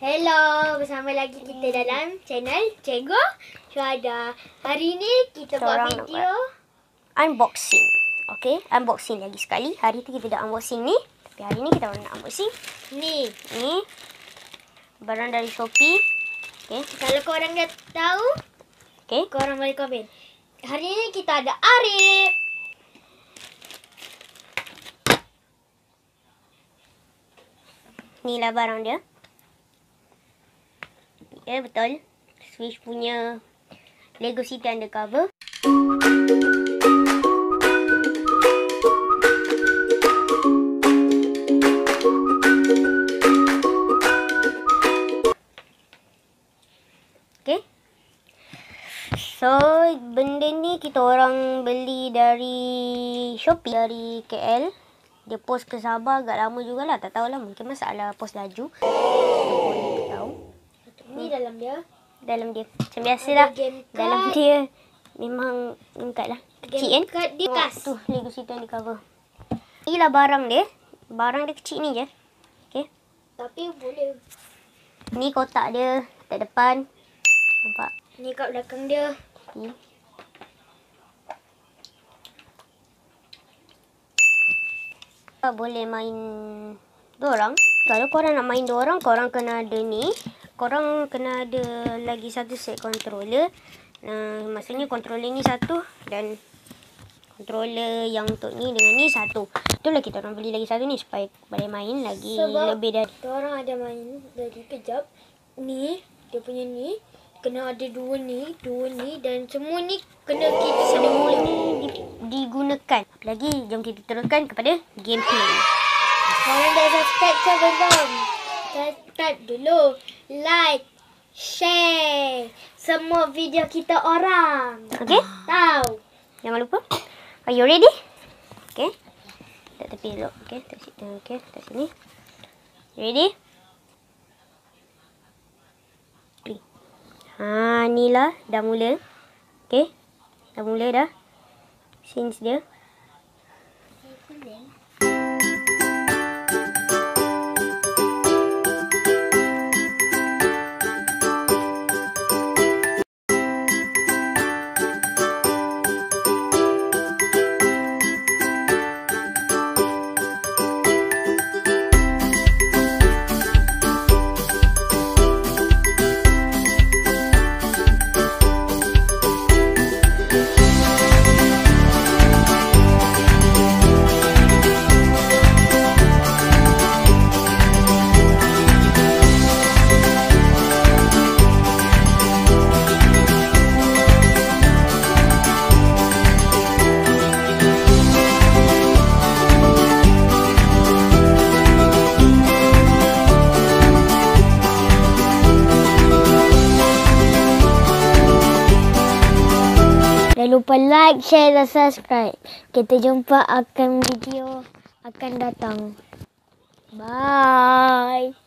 Hello, bersama lagi kita dalam channel Cikgu Syuhada. Hari ni kita buat video unboxing. Okay, unboxing lagi sekali. Hari tu kita dah unboxing ni. Tapi hari ni kita nak unboxing ni barang dari Shopee. Okay. Kalau korang dah tahu, okay, korang boleh komen. Hari ni kita ada Arif. Inilah barang dia. Ya, betul. Switch punya Lego City Undercover. Okay. So, benda ni kita orang beli dari Shopee, dari KL. Dia post ke Sabah agak lama jugalah. Tak tahulah, mungkin masalah post laju. Tak tahu. Ni dalam dia. Dalam dia. Macam biasalah. Dalam dia memang lengkap lah. Kecil kan? Dia kas. Tu Lego City Undercover. Inilah barang dia. Barang dia kecil ni je. Okay. Tapi boleh. Ni kotak dia. Kotak depan. Nampak? Ni kat belakang dia. Ni. Boleh main dorang. Kalau korang nak main dorang, korang kena ada ni. Korang kena ada lagi satu set controller. Maksudnya controller ni satu dan controller yang untuk ni dengan ni satu. Itulah kita orang beli lagi satu ni supaya boleh main lagi. Sebab lebih dari. Orang ada main dari kejap. Ni, dia punya ni. Kena ada dua ni dan semua ni kena kita semua ni digunakan. Lagi jom kita teruskan kepada gameplay. Korang dah subscribe ke belum? Subscribe dulu. Like, share semua video kita orang. Okay? Tahu. Jangan lupa. Are you ready? Okay. Tak tepi dulu. Okay. Tak situ. Okay. Tak sini. Ready? Inilah dah mula. Okay. Dah mula dah. Scenes dia. Jangan lupa like, share dan subscribe. Kita jumpa akan video akan datang. Bye.